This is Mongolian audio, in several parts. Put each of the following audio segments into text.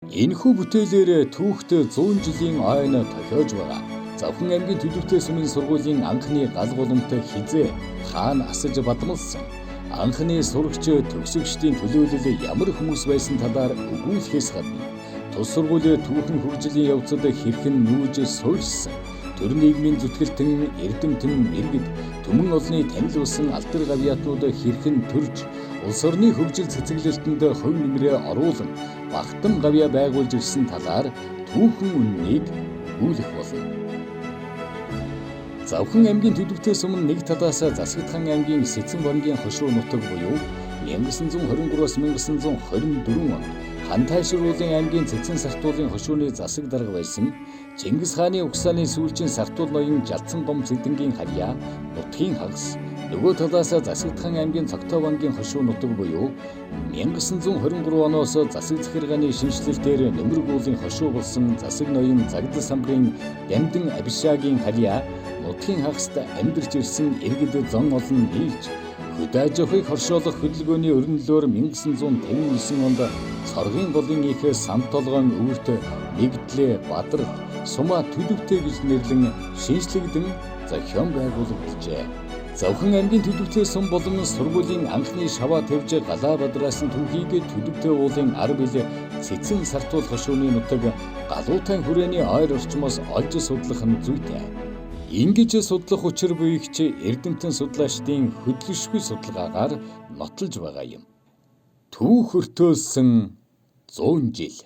Энэхүү бүтээлээр түүхт 100 жилийн ойн тохиож байгаа. Завхан аймгийн Төлөвтэй сумын сургуулийн анхны гал голомтой хизээ хаана асаж бадмалсан. Анхны сурагч төгсөгчдийн төлөөлөл ямар хүмүүс байсан талаар өгүүлэхээс гадна тус сургуулийн түүхэн хөгжлийн явцад хэрхэн нүүж суурьсан. Төр нийгмийн зүтгэлтэн, эрдэмтэн, мэргэд, түмэн олонний танил болсон алдар гавьяатнууд хэрхэн төрж, улс орны хөгжил цэцэглэлтэнд хувь нэмрээ оруулан багтан гавья байгуулж ирсэн талаар түүхэн үннийг өгүүлэх болно. Завхан аймгийн Төлөвтэй сум нэг талаас Засагдхан аймгийн Сэцэн бангийн хошуу нутаг буюу 1923-аас 1924 онд Хантай ширүүлэн аймгийн Цэцэн сартуулын хошууны засаг дарга байсан Чингис хааны угсааны сүүлчийн сартуул ноён Жалцсан гом Цэдэнгийн харьяа нутгийн хагас, нөгөө талаас Засагдхан аймгийн Цогтой бангийн хошуу нутаг буюу 1923 оноос засаг захиргааны шинжилэлтээр нөмргүүлэн хошуу болсон засаг ноён Загдал самбарын Дамдан Абишагийн харьяа нутгийн хагаст амьдарч ирсэн иргэд зон олон нийлж хөдөө жохыг хоршоолох хөдөлгөөний өрнөлөөр 1959 онд цоргийн голын их самт толгойн өвөрт нэгдлээ Бадар Сумаа Төлөвтэй гэж нэрлэн шинжлэгдэн зохион байгуулагджээ. Завхан аймгийн Төлөвтэй сум болон сургуулийн анхны шаваа тавьж Галаа Бадраас нь түүхийг Төлөвтэй уулын 10 ил Цэцэн сартуул хошууны нутаг Галуутай хүрээний ойр орчмоос олж судлах нь зүйтэй. Ингэж судлах учир буйгч эрдэмтэн судлаачдын хөдлөшгүй судалгаагаар нотолж байгаа юм. Түүх өртөөлсөн 100 жил.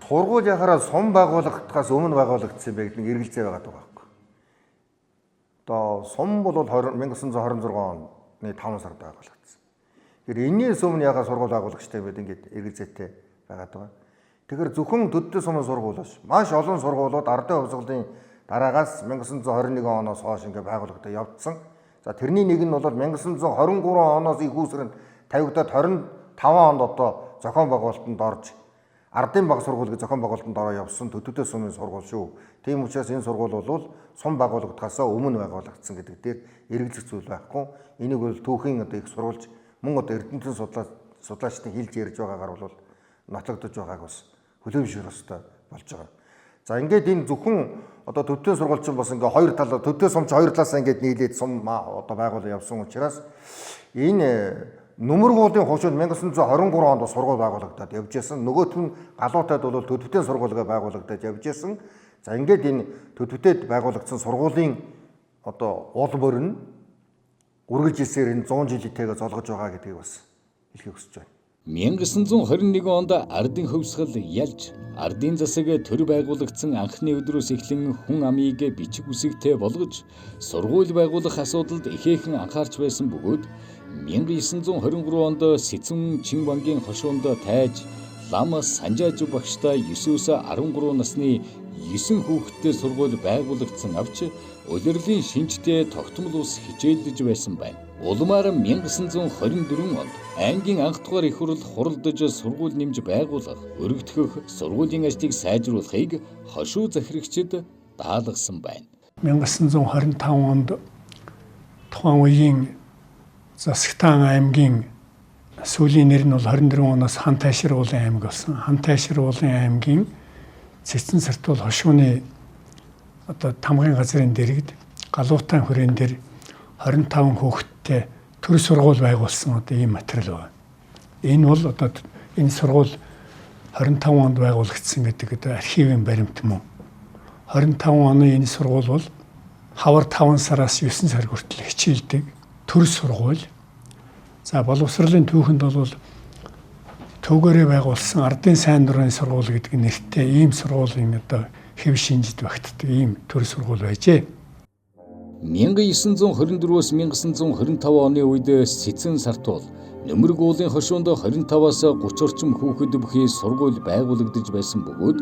Сургууль яхаараа сум байгуулагдахаас өмнө байгуулагдсан байх нэг эргэлзээ байгаа байхгүй. Одоо сум бол 1926 оны 5 сард байгуулагдсан. Тэгэхээр энэний сум нь яхаа сургууль байгуулагчтай байд ингээд эргэлзээтэй байгаад байгаа. Тэгэхээр зөвхөн Төлөвтэй сумын сургууль биш. Маш олон сургуулиуд ардын хувьсгалын дараагаас 1921 оноос хойш ингээд байгуулагдаад явцсан. За тэрний нэг нь бол 1923 оноос ихүүсгэр нь тавигдаад 25 онд одоо зохион байгуулалтанд орж Ардын баг сургууль гэж зохион байгуулалтанд ороо явсан Төлөвтэй сумын сургууль шүү. Тийм учраас энэ сургууль бол сум байгуулагдахаас өмнө байгуулагдсан гэдэг дээр эргэлзэх зүйл байхгүй. Энийг бол түүхийн одоо их сурвалж мөн одоо эрдэмтэн судлаачдын хэлж ярьж байгаагаар бол нотлогдож байгааг бас хүлээмжшүүлэх ёстой болж байгаа. За ингээд энэ зөвхөн одоо Төлөвтэй сургууль чинь бас ингээ хоёр талаар Төлөвтэй сумч хоёр талаасаа ингээд нийлээд сум одоо байгуулаа явсан учраас энэ Нөмргүүлэн хошуунд 1923 онд сургууль байгуулагдаад явж байсан. Нөгөөх нь Галуутайд бол Төлөвтэй сургуулигаа байгуулагдаад явж байсан. За ингээд энэ Төлөвтэйд байгуулагдсан сургуулийн одоо улбор нь үргэлжилсээр энэ 100 жилийнхтэйгээ золгож байгаа гэдгийг бас хэлхийг хүсэж байна. 1921 онд ардын хувьсгал ялж, ардын засаг төр байгуулагдсан анхны өдрөөс эхлэн хүн амийг бичиг үсэгтэй болгож, сургууль байгуулах асуудалд ихээхэн анхаарч байсан бөгөөд 1923 онд Сэцэн Чин бангийн хошуунд тайж, лам Санжаажив багштай 9-өөс 13 насны 9 хүүхэдтэй сургууль байгуулагдсан авч, улирлын шинжтэй тогтмол ус хичээлдэж байсан байна. Улмаар 1924 онд аймгийн анх дугаар их хурал хуралдаж сургууль нэмж байгуулах, өргөдгөх, сургуулийн ажлыг сайжруулахыг хошуу захирагчид даалгасан байна. 1925 онд тухайн үеийн Засагдхан аймгийн сүүлийн нэр нь бол 24 оноос Хантай ширүүлэн аймаг болсон. Хантай ширүүлэн аймгийн Цэцэн сартуул хошууны одоо тамгын газрын дэргэд Галуутай хүрээн дээр 25 хүүхэдтэй төр сургууль байгуулсан одоо ийм материал байна. Энэ бол одоо энэ сургууль 25 онд байгуулагдсан гэдэг одоо архивын баримт мөн. 25 оны энэ сургууль бол хавар 5 сараас 9 сар хүртэл хичээлдэг төр сургууль. За боловсролын түүхэнд бол төвгөрөө байгуулсан Ардын сайн дурын сургууль гэдэг нэртэй ийм сургуулийн одоо хэв шинжид багтдаг ийм төр сургууль байжээ. 1924-өөс 1925 оны үед Сэцэн сартуул Нөмргүүлэн хошуунд 25-аас 30 орчим хүүхэд бүхий сургууль байгуулагдаж байсан бөгөөд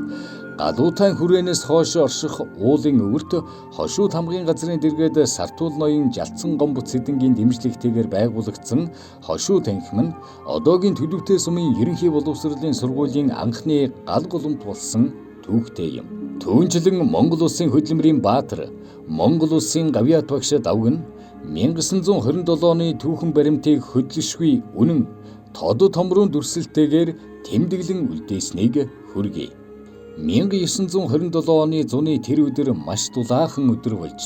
Галуутай хүрээнээс хойш орших уулын өвөрт хошуу тамгын газрын дэргэд сартуул ноён Жалцсан гом Цэдэнгийн дэмжлэгтэйгээр байгуулагдсан хошуу танхим нь одоогийн Төлөвтэй сумын ерөнхий боловсролын сургуулийн анхны гал голомт болсон түүхтэй юм. Түүнчлэн Монгол улсын хөдөлмөрийн баатар Монгол улсын Гавьяат багш давг нь 1927 оны түүхэн баримтыг хөдлөшгүй үнэн тод томрон дүрсэлтэйгээр тэмдэглэн үлдээснийг хүргэе. 1927 оны зуны тэр өдөр маш дулаахан өдөр болж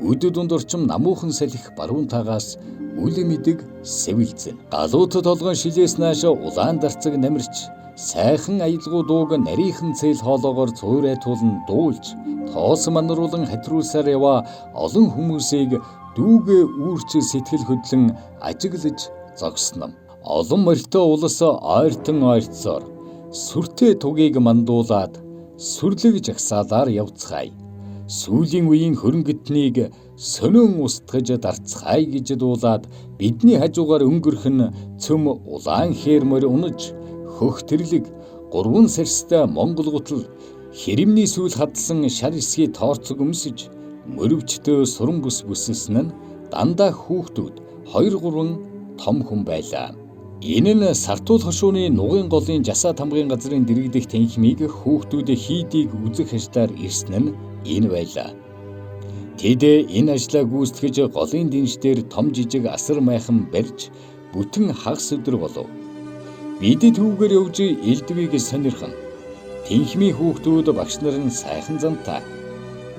өдөө дунд орчим намуухан салхи баруун тагаас үл мэдэг сэвэлзэн. Галуутад толгон шилээс нааш улаан дарцаг намирч сайхан аялгуу дууг нарийнхан цээл хоолоогоор цуурайтуулан дуулж тоос манруулан хатруулсаар яваа олон хүмүүсийг дүүгээ үүрч сэтгэл хөдлөн ажиглаж зогсноо. Олон морьтой улс ойртон ойрцоор сүртэй тугийг мандуулаад сүрлэг жагсаалаар явцгаая. Сүүлийн үеийн хөрөнгөтнийг сонин устгаж дарцгаая гэж дуулаад бидний хажуугаар өнгөрөх нь цөм улаан хээр морь унаж хөх тэрлэг 3 сарстай Монгол гутал хэрэмний сүүл хадсан шар эсгий тоорцог өмсөж мөрөвчтөө суран бүс бүсэлсэн нь дандаа хүүхдүүд 2-3 том хүн байлаа. Энэ нь Сартуул хошууны нугын голын жасаа тамгын газрын дэргэдэх танхимыг хүүхдүүд хийдийг үзэх ажлаар ирсэн нь энэ байлаа. Тэд энэ ажлаа гүйцэтгэж голын дэншдэр том жижиг асар майхан барьж бүтэн хагас өдөр болов. Бид түүгээр явж элдвийг сонирхон. Тэнхимийн хүүхдүүд багш нар нь сайхан зантай.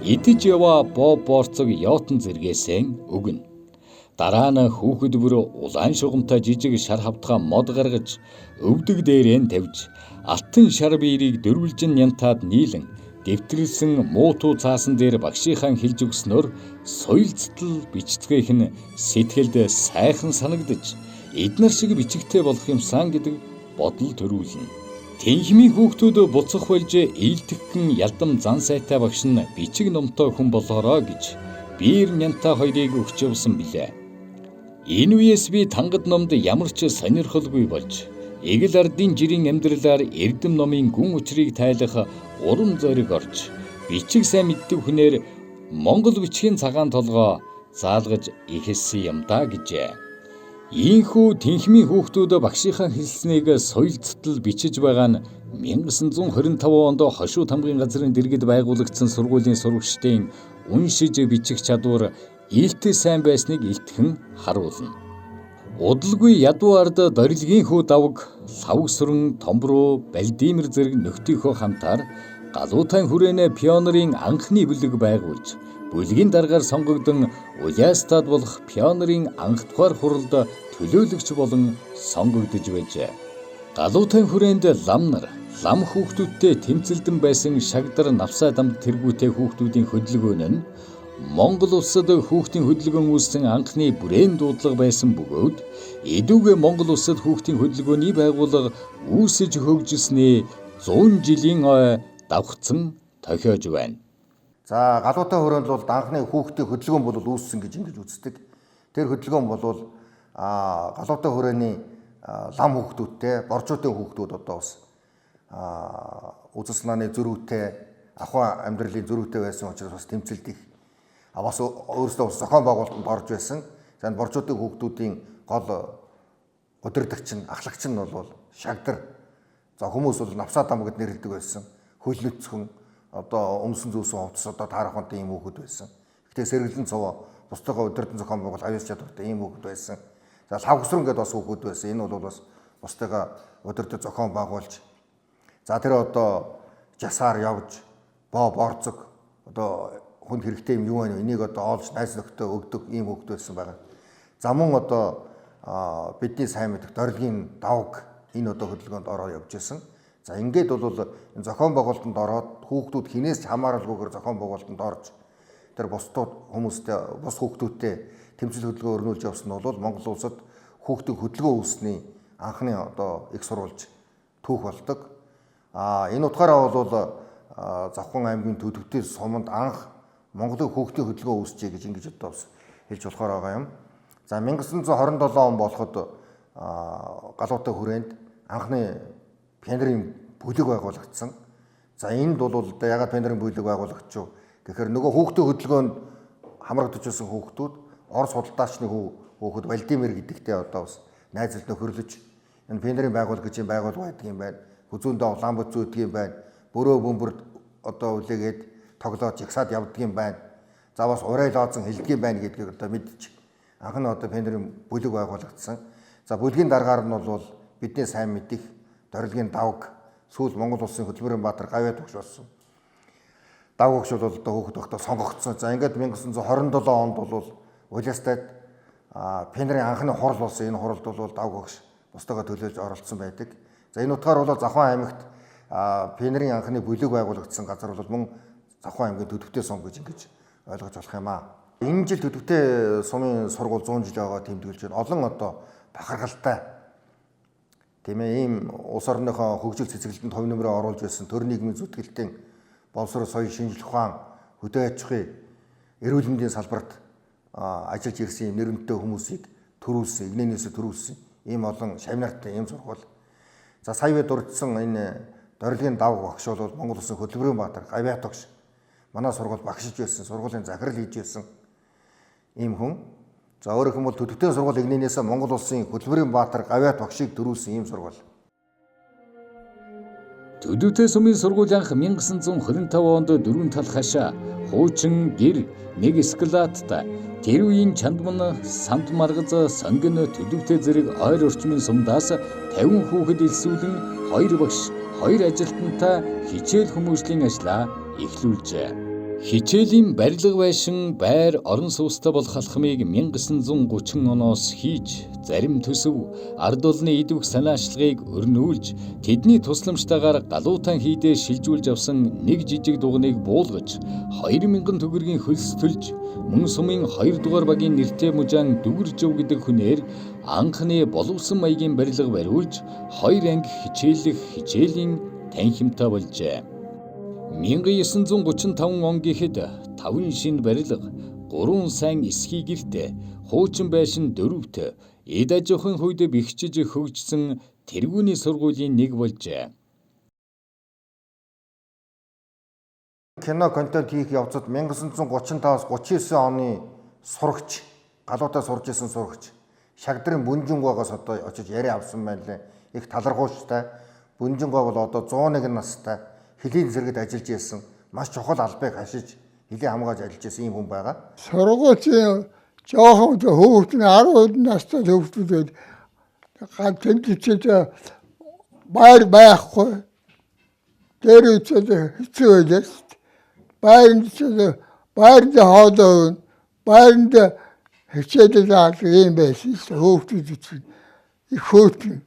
Идэж яваа боо борцог яотон зэргээсэн өгнө. Дараа нь хүүхэд бүр улаан шугамтай жижиг шар хавтгай мод гаргаж өвдөг дээрээ тавьж алтан шар биерийг дөрвөлжин нянтаад нийлэн дэвтрэлсэн муутуу цаасан дээр багшийнхаа хэлж өгснөөр соёл цэтэл бичцгээх нь сэтгэлд сайхан санагдаж эднэр шиг бичигтэй болох юмсан гэдэг бодол төрүүлнэ. Тэнхимийн хүүхдүүд буцах болж ээлтгэн ялдам зан сайтай багш нь бичиг номтой хүн болоорой гэж биер нянта хоёрыг өгч явсан билээ. Энэ үеэс би тангад номд ямар ч сонирхолгүй болж эгэл ардын жирийн амьдралаар эрдэм номын гүн учрыг тайлах урам зориг орж бичиг сайн мэддэг хүнээр Монгол бичгийн цагаан толгой заалгаж ихэлсэн юм да гэжээ. Ийхүү тэнхимийн хүүхдүүд багшийнхаа хэлснийг соёл цэтэл бичиж байгаа нь 1925 онд хошуу тамгын газрын дэргэд байгуулагдсан сургуулийн сурагчдын уншиж бичих чадвар илт сайн байсныг илтгэн харуулна. Удалгүй ядуу ард дорилгийн хүү давг, лавгсүрэн, томбруу, Балдимир зэрэг нөхдийнхөө хамтаар галуутай хүрээнэ пионерын анхны бүлэг байгуулж, бүлгийн даргаар сонгогдсон Уястад болох пионерын анх дугаар хуралд төлөөлөгч болон сонгогдож байжээ. Галуутай хүрээнд лам нар, лам хүүхдүүдтэй тэмцэлдэн байсан шагдар навсаа дамд тэргүүтэй хүүхдүүдийн хөдөлгөөн нь Монгол улсад хүүхдийн хөдөлгөөн үүссэн анхны бүрээн дуудлага байсан бөгөөд эдүүгээ Монгол улсад хүүхдийн хөдөлгөөний байгууллага үүсэж хөгжилснээ 100 жилийн ой давхцсан тохиож байна. За галуутай хүрээнд бол анхны хүүхдийн хөдөлгөөн бол үүссэн гэж ингэж үздэг. Тэр хөдөлгөөн бол галуутай хүрээний лам хүүхдүүдтэй, боржуудын хүүхдүүд одоо бас үзэл санааны зөрүүтэй, ахуй амьдралын зөрүүтэй байсан учраас бас тэмцэлдэх бас өөрөөсөө бас зохион байгуулалтанд орж байсан. За боржуудын хүүхдүүдийн гол удирдагч нь, ахлагч нь бол шагдар. За хүмүүс бол навсаа дамгад нэрлэдэг байсан. Хөлнөцхөн одоо өмсөн зүүсэн хувцас одоо таарахынтай ийм хүүхэд байсан. Гэхдээ сэргэлэн цов бусдынхаа удирдан зохион байгуулалт аюулс чадвартай ийм хүүхэд байсан. За лавгсран гэдэг бас хүүхэд байсан. Энэ бол бас бусдыгаа удирдан зохион байгуулж за тэр одоо жасаар явж боо борцог одоо хүнд хэрэгтэй юм юу вэ? Энийг одоо оолж найз нөхдөд өгдөг ийм хүүхэд байсан байгаа. За мөн одоо бидний сайн мэдэх дорилгийн давг энэ одоо хөдөлгөөнд ороод явж байсан. За ингээд бол энэ зохион байгуулалтанд ороод хүүхдүүд хинээс ч хамааралгүйгээр зохион байгуулалтанд орж тэр бусдууд хүмүүстэй бус хүүхдүүдтэй тэмцэл хөдөлгөөн өрнүүлж явсан нь бол Монгол улсад хүүхдийн хөдөлгөөн үүсний анхны одоо их сурвалж түүх болдог. Энэ утгаараа бол Завхан аймгийн Төдөвтэй суманд анх Монголын хүүхдийн хөдөлгөөн үүсчээ гэж ингэж одоо хэлж болохоор байгаа юм. За 1927 он болоход галуутай хүрээнд анхны пионерын бүлэг байгуулагдсан. За энд бол одоо ягаад пионерын бүлэг байгуулагдчих вэ? Гэхээр нөгөө хүүхдийн хөдөлгөөнд хамрагдаж байсан хүүхдүүд Орос худалдаачны хүүхэд Балдимир гэдэгтэй одоо бас найзлт нөхөрлөж энэ пионерын байгууллага гэж байгуулга байдаг юм байна. Хүзүүндээ улаан бүзүү өгдөг юм байна. Бөрөө бөмбөр одоо үлээгээд тоглоод жигсаад явдаг юм байна. За бас урай лооцсон хэлдэг юм байна гэдгийг одоо мэдчих. Анхны одоо Пендрийн бүлэг байгуулагдсан. За бүлгийн дараагаар нь бол бидний сайн мэдих Дорилгийн давг сүүл Монгол улсын хөтөлбөрийн баатар Гавьяа төгш болсон. Давг өгш бол одоо хөөхд багтаа сонгогдсон. За ингээд 1927 онд бол Улаастайд Пендрийн анхны хурал болсон. Энэ хуралд бол давг өгш бусдаагаа төлөөлж оролцсон байдаг. За энэ утгаар бол Завхан аймагт Пендрийн анхны бүлэг байгуулагдсан газар бол мөн Завхан аймгийн Төдөвтэй сум гэж ингэж ойлгож болох юм аа. Энэ жил Төдөвтэй сумын сургууль 100 жил байгаа тэмдэглэж байна. Олон одоо бахархалтай тийм ээ ийм улс орныхоо хөгжил цэцэглэлтэнд хувь нэмрээ оруулж байсан төр нийгмийн зүтгэлтийн боловсрол соёл шинжлэх ухаан хөдөө аж ахуйн эрүүл мэндийн салбарт ажиллаж ирсэн юм нэрнтэй хүмүүсийг төрүүлсэн, игнэнээсээ төрүүлсэн ийм олон шавнартай ийм сургууль. За сая бид дурдсан энэ Дорилгийн давг багш бол Монгол улсын хөтөлбөрийн баатар Гавьяа төгш манай сургууль багшиж байсан, сургуулийн захирал хийж байсан ийм хүн. За өөрөөр хэлбэл Төдөвтэй сургууль игнэнээсээ Монгол улсын хөтөлбөрийн баатар Гавьяа төгшийг төрүүлсэн ийм сургууль. Төдөвтэй сумын сургууль анх 1925 онд дөрвөн тал хашаа, хуучин гэр, нэг эскалаттай, тэр үеийн чандман, самт маргаз, сонгон, Төдөвтэй зэрэг ойр орчмын сумдаас 50 хүүхэд элсүүлэн 2 багш, 2 ажилтнтай хичээл хүмүүжлийн ажлаа эхлүүлжээ. Хичээлийн барилга байшин, байр, орон сууцтай болох алхмыг 1930 оноос хийж, зарим төсөв, ард олны идэвх санаачлагыг өрнүүлж, тэдний тусламжтайгаар галуутан хийдээ шилжүүлж авсан нэг жижиг дуганыг буулгаж, 2000 төгрөгийн хөлс төлж, мөн сумын 2 дугаар багийн нэртэй мужаан Дүгэржөв гэдэг хүнээр анхны боловсон маягийн барилга бариулж, 2 анги хичээллэх хичээлийн танхимтай болжээ. 1935 он гэхэд 5 шинэ барилга, 3 сайн эсхий гэрт, хуучин байшин 4-т, эд аж ахуйн хувьд бэхжиж хөгжсөн тэргүүний сургуулийн нэг болжээ. Кино контент хийх явцад 1935-аас 39 оны сурагч, галуутаа сурж исэн сурагч, Шагдрын Бүнжингоогоос одоо очиж яриа авсан байна лээ. Их талархууштай. Бүнжингоо бол одоо 101 настай. Хөлийн зэрэгт ажиллаж байсан маш чухал албыг хашиж хөлийн хамгаалж ажиллаж байсан юм хүн байгаа. Сургуулийн жоохон хүүхдийн 10 настай хүүхдүүд ганц тэмцэж байр байхгүй. Тэр үчээд хэцүү байлаа. Байранд хоолой, байранд хичээлэл авах юм байсан. Хүүхдүүд их хүүхдүүд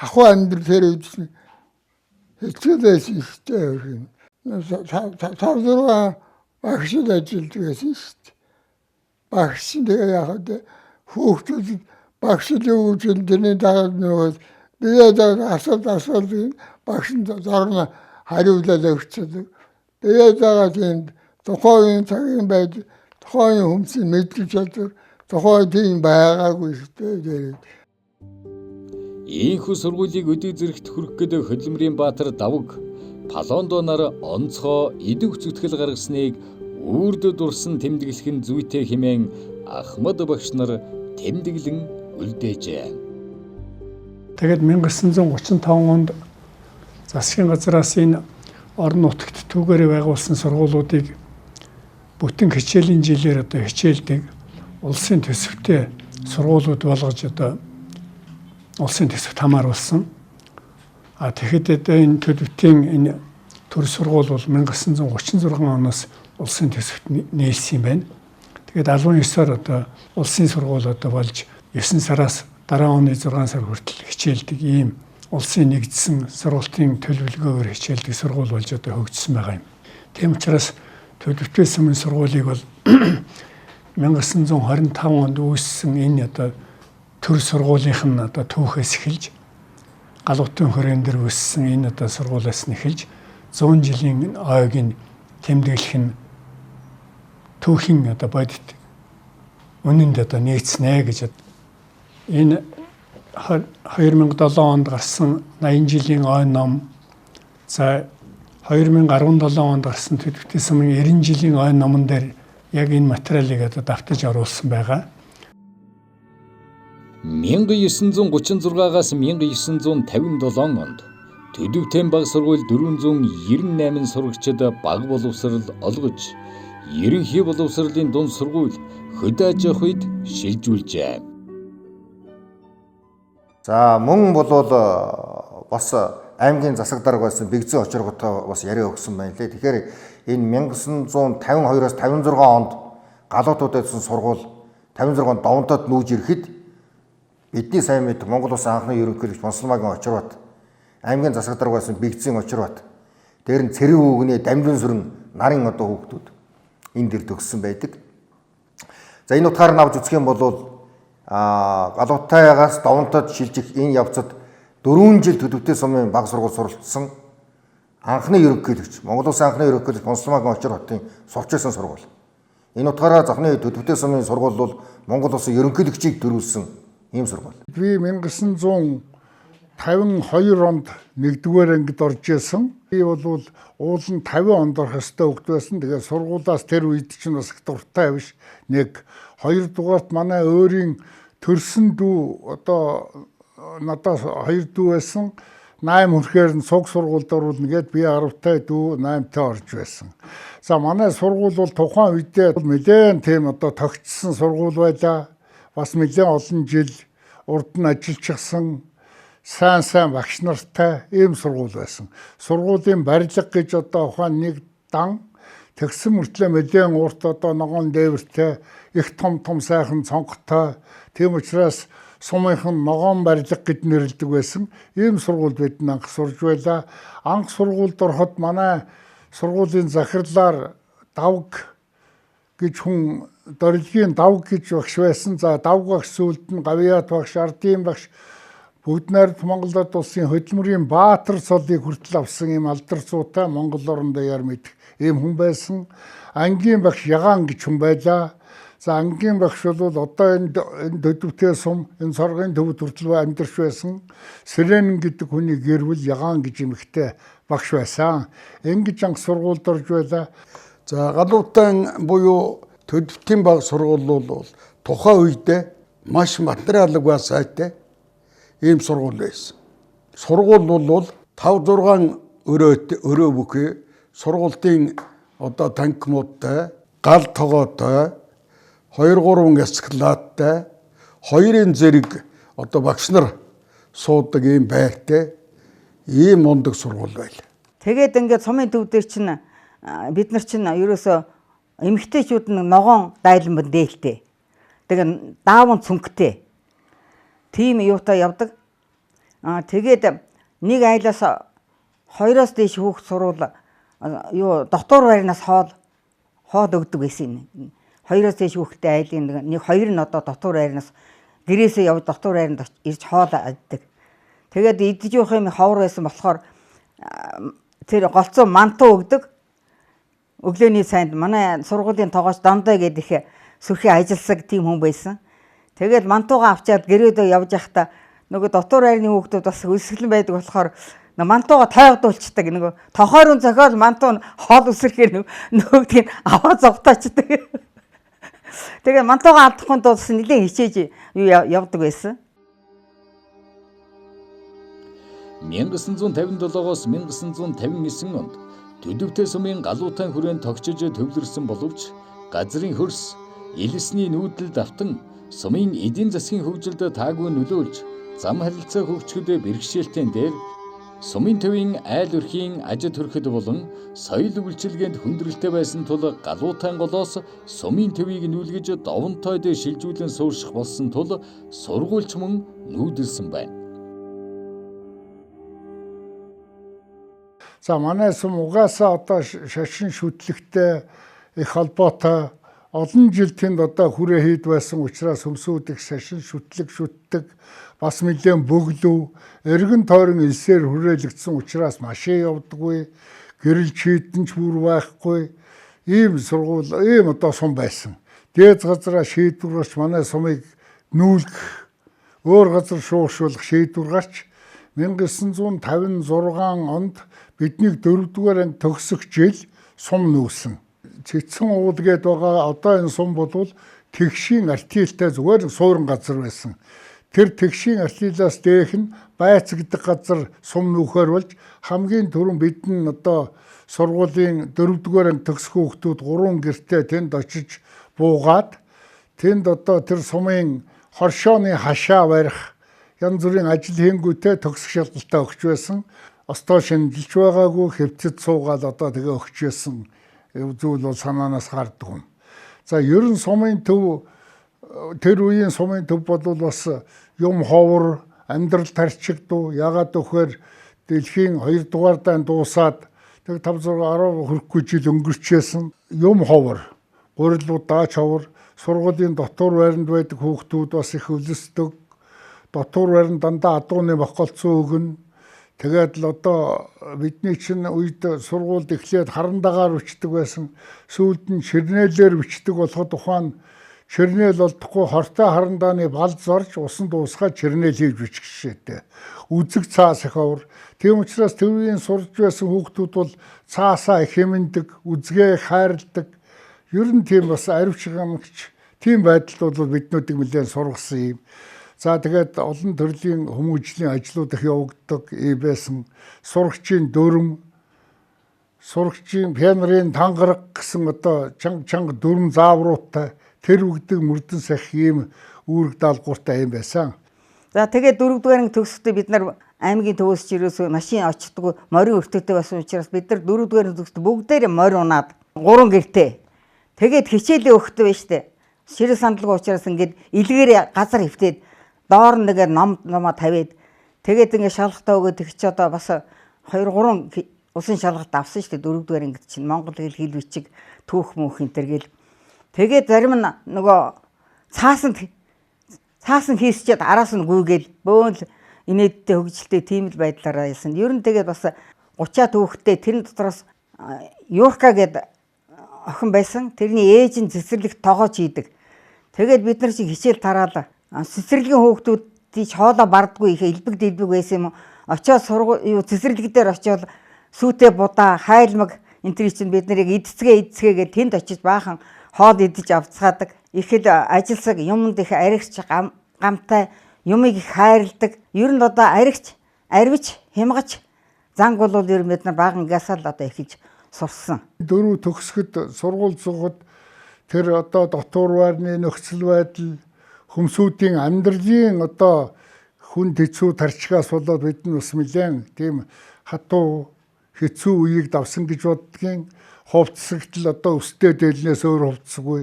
ахуй амьдрал тэр үчид хэцүүдээс ихтэй. Тавдраа багшид ажилладаг байсан шүү дээ. Багш тэгээ яхад хүүхдүүд багшид үүжин тэрний дагаад нөгөө тэгээд асуулт багшд зорно хариулаад өгчөөд тэгээд дагаад энэ тухайн цагийн байж тухайн хүмүүсийн мэдж чадвар тухайн тийм байгаагүй шүү дээ. Ийхүү сургуулийг өдөө зэрэгт хүрэх гэдэг хөдөлмөрийн баатар давг Палондо нар онцгой идэвх зүтгэл гаргасныг үрд дурсан тэмдэглэх зүйтэй хэмээн Ахмад багш нар тэмдэглэн үлдээжээ. Тэгээд 1935 онд засгийн газраас энэ орон нутагт түүгээрээ байгуулсан сургуулиудыг бүтэн хичээлийн жилээр одоо хичээлдэг улсын төсөвтэй сургуулиуд болгож одоо улсын төсөвт хамааруулсан. Тэгэхэд энэ Төдөвтийн энэ төр сургууль бол 1936 оноос улсын төсөвт нээлсэн юм байна. Тэгээд 19-оор одоо улсын сургууль одоо болж 9 сараас дараа оны 6 сар хүртэл хичээлдэг ийм улсын нэгдсэн сургуулийн төлөвлөгөөр хичээлдэг сургууль болж одоо хөгжсөн байгаа юм. Тийм учраас Төдөвтэй сумын сургуулийг бол 1925 онд үүссэн энэ одоо төр сургуулийнх нь одоо түүхээс эхэлж галуутын хөрөн дээр өссөн энэ одоо сургуулиас нь эхэлж 100 жилийн ойг нь тэмдэглэх нь түүхийн одоо бодит үнэнд одоо нийцнэ гэж энэ 2007 онд гарсан 80 жилийн ой ном за 2017 онд гарсан Төдөвтэй сумын 90 жилийн ой номон дээр яг энэ материалыг одоо давтаж оруулсан байгаа. 1936-аас 1957 онд Төдөвтэй баг сургууль 498 сурагчид баг боловсрал олгож ерөнхий боловсролын дунд сургууль хөдөө аж ахуйд үед шилжүүлжээ. За мөн болвол бас аймгийн засаг дарга байсан Бэгзэн очирготой бас яриа өгсөн байна лээ. Тэгэхээр энэ 1952-аас 56 онд галуутуудад байсан сургууль 56 давнтад нүүж ирэхэд бидний сайн мэд Монгол Улсын анхны ерөнхийлөгч Бонсолмагийн очирбат аймгийн засаг дарга байсан Бэгзэн очирбат дээр нь цэрэг өвгний дамжин сүрэн нарын одоо хүүхдүүд энэ дэр төгссөн байдаг. За энэ утгаар нь авч үзэх юм бол галуутайгаас давнтад шилжих энэ явцад 4 жил төдөвтэй сумын баг сургууль суралцсан анхны ерөнхийлөгч Монгол Улсын анхны ерөнхийлөгч Бонсолмагийн очирбатын сурч байсан сургууль. Энэ утгаараа захны төдөвтэй сумын сургууль бол Монгол Улсын ерөнхийлөгчийг төрүүлсэн ийм сургууль. Би 1952 онд 1-р ангид орж исэн. Би бол уул нь 50 онд орох ёстой хөлт байсан. Тэгээ сургуулиас тэр үед чинь бас их дуртай биш. Нэг 2 дугаарт манай өөрийн төрсөн дүү одоо надаас 2 дүү байсан. 8 хүрэхээр нь цуг сургуульд оруулна гэд би 10-тай дүү 8-тай орж байсан. За манай сургууль бол тухайн үедээ нэлээд тийм одоо тогтсон сургууль байлаа. Бас нэлээд олон жил урд нь ажиллажсэн сайн багш нартай ийм сургууль байсан. Сургуулийн барилга гэж одоо ухаан нэг дан тэгсэн мөртлөө нэлээд урт одоо ногоон дээвэртэй их том сайхан цонхтой. Тийм учраас сумынхан ногоон барилга гэж нэрлэдэг байсан. Ийм сургууль бид анх сурж байлаа. Анх сургуульд ороход манай сургуулийн захирлаар давг гэж хүн дорилгийн давг гэж багш байсан. За давг багш сүүлд нь гавьяат багш, ардын багш бүгд найрд Монгол улсын хөдөлмөрийн баатар цолыг хүртэл авсан ийм алдар цуутай Монгол орон даяар мэдэх ийм хүн байсан. Ангийн багш Ягаан гэж хүн байлаа. За ангийн багш бол одоо энэ төдөвтэй сум энэ соргын төвд хүртэл амьдарч байсан. Сэрэн гэдэг хүний гэр бүл Ягаан гэж эмэгтэй багш байсан. Ингэж анх сургуульд орж байлаа. За галуутайн буюу төдөвтийн баг сургууль бол тухайн үедээ маш материалгүй сайтай ийм сургууль байсан. Сургууль бол 5-6 өрөө бүхий сургуулийн одоо танкмуудтай, гал тогоотой, 2-3 эсклааттай, 2 зэрэг одоо багш нар суудаг ийм байртай ийм мундаг сургууль байл. Тэгээд ингээд сумын төв дээр чинь бид нар чинь ерөөсөө эмэгтэйчүүд нь ногоон дайлан дээлтэй. Тэгээ даавн цүнхтэй. Тим юутай явдаг. Тэгээд нэг айлаас 2-оос дээш хүүхд сурвал юу дотор байрнаас хоол өгдөг байсан. 2-оос дээш хүүхдтэй айлын нэг 2 нь одоо дотор байрнаас гэрээсээ явж дотор байранд ирж хоол аддаг. Тэгээд идэж явах юм ховор байсан болохоор тэр голцоо мантуу өгдөг. Өглөөний санд манай сургуулийн тоогооч Дондой гэдэг их сүрхий ажилсаг тийм хүн байсан. Тэгээд мантуугаа авчаад гэрээдөө явж байхдаа нөгөө дотор байрны хүүхдүүд бас өсгөлэн байдаг болохоор мантуугаа тойгдуулцдаг. Нөгөө тохойрон зохиол мантуу нь хоол үсрэхээр нөгөөдгийг аваа зовтоочдаг. Тэгээд мантуугаа алдахгүй тулс нэлээд хичээж явдаг байсан. 1957-оос 1959 онд төдөвтэй сумын галуутайн хүрээнд тогтчиж төвлөрсөн боловч газрын хөрс, элсний нүүдэлд автан сумын эдийн засгийн хөгжилд таагүй нөлөөлж зам харилцаа хөгжөхөд бэрхшээлтэн дээр сумын төвийн айл өрхийн ажид хөрөхөд болон соёл үйлчилгээнд хүндрэлтэй байсан тул галуутайн голоос сумын төвийг нүүлгэж довонтойд шилжүүлэн суурших болсон тул сургуульч мөн нүүдэлсэн байна. За манай сум угаасаа одоо шашин шүтлэгтэй их холбоотой олон жил тэнд одоо хүрээ хийд байсан учраас сүмсүүд их шашин шүтдэг бас нэлээд бөглөв эргэн тойрон элсээр хүрээлэгдсэн учраас машин явдаггүй гэрэл чийдэн ч бүр байхгүй ийм сургууль ийм одоо сум байсан. Дээд газараа шийдвэр гарч манай сумыг нүүлгэх өөр газар шууршуулах шийдвэр гарч 1956 онд биднийг 4-р анги төгсөх жил сум нүүсэн. Цэцэн уул гээд байгаа одоо энэ сум бол тэгшийн артиллтай зүгээр суурин газар байсан. Тэр тэгшийн артиллаас дээх нь байцагддаг газар сум нөхөр болж хамгийн түрүүн бидний одоо сургуулийн 4-р анги төгсөх хүүхдүүд 3 гэртээ тэнд очиж буугаад тэнд одоо тэр сумын хоршооны хашаа барих янз бүрийн ажил хийнгүүтээ төгсөх шалгалтаа өгч байсан. Остоо шинжилж байгаагүй хэвцэд суугаад одоо тэгээ өгч байсан зүйл бол санаанаас гардаг юм. За ер нь сумын төв тэр үеийн сумын төв бол бас юм ховор амьдрал тарчигдуу ягаад гэхээр дэлхийн 2 дугаар дан дуусаад тэг 5 6 10 хүрэхгүй жил өнгөрчээсэн юм ховор гурилууд даач ховор сургуулийн дотор байранд байдаг хүүхдүүд бас их өлсдөг дотор байранд дандаа адууны бохголцсон өгнө. Тэгээд л одоо бидний чинь үед сургуульд эхлээд харандагаар бичдэг байсан. Сүүлд нь ширнээлээр бичдэг болоход ухаан ширнээл олдохгүй хортой харандааны балд зорж усан дуусгаад ширнээл хийж бичих жишээтэй. Үзэг цаас их овор. Тийм учраас төвийн сурж байсан хүүхдүүд бол цаасаа их хэмндэг, үзгээ хайрладаг. Ер нь тийм бас аривч гамгч тийм байдал бол биднүүдийг нэлээд сургасан юм. За тэгээд олон төрлийн хүмүүжлийн ажлууд их явагддаг байсан. Сурагчийн дүрм, сурагчийн пианерын тангараг гэсэн одоо чанга дүрм заавруутай тэр үгдэг мөрдөн сах ийм үүрэг даалгавартай юм байсан. За тэгээд 4-р анги төгсөхдөө бид нар аймгийн төвөөс ч ерөөсөө машин очдгоо морин өртөтэй байсан учраас бид нар 4-р анги төгсөхдөө бүгдээрээ морь унаад 3 гэртээ. Тэгээд хичээлээ өгөхдөө байж тээ. Ширээ сандалгүй учраас ингээд илгээр газар хөвтөөд доор нэгээр номоо тавиад тэгээд ингээд шалгалтаа өгөөд их ч одоо бас 2 3 усын шалгалт авсан шүү дээ 4-р ангид чинь монгол хэл бичиг түүх мөнх энэ төр гэл. Тэгээд зарим нь нөгөө цаасан хийсчихэд араас нь гүйгээл бөөн инээдтэй хөгжилтэй тийм л байдлаараа ялсан. Ер нь тэгээд бас 30-аа түүхтэй тэрэн дотроос Юрка гэдэг охин байсан. Тэрний ээж нь цэцэрлэгт тоогооч хийдэг. Тэгээд бид нар шиг хичээл тараалаа. Цэцэрлэгийн хүүхдүүдийг хоолоо бардгүй их элбэг дэлбэг байсан юм. Очоод цэцэрлэг дээр очоод сүйтэй будаа, хайлмаг энэ төр чинь бид нарыг эдцгээгээд тэнд очиж баахан хоол идэж авцгаадаг. Их л ажилсаг юмд их аригч гамтай юмыг их хайрладаг. Ер нь одоо аригч, арвич, хямгаж занг бол ер нь бид нар баагангаас л одоо эхэлж сурсан. 4 төгсгöd сургууль зугад тэр одоо дотор байрны нөхцөл байдал хүмсүүдийн амьдралын одоо хүн хэцүү тарчгаас болоод бид нь бас нэлээд тийм хатуу хэцүү үеийг давсан гэж боддгийн хувцсагтл одоо өстэй дээлнээс өөр хувцсгүй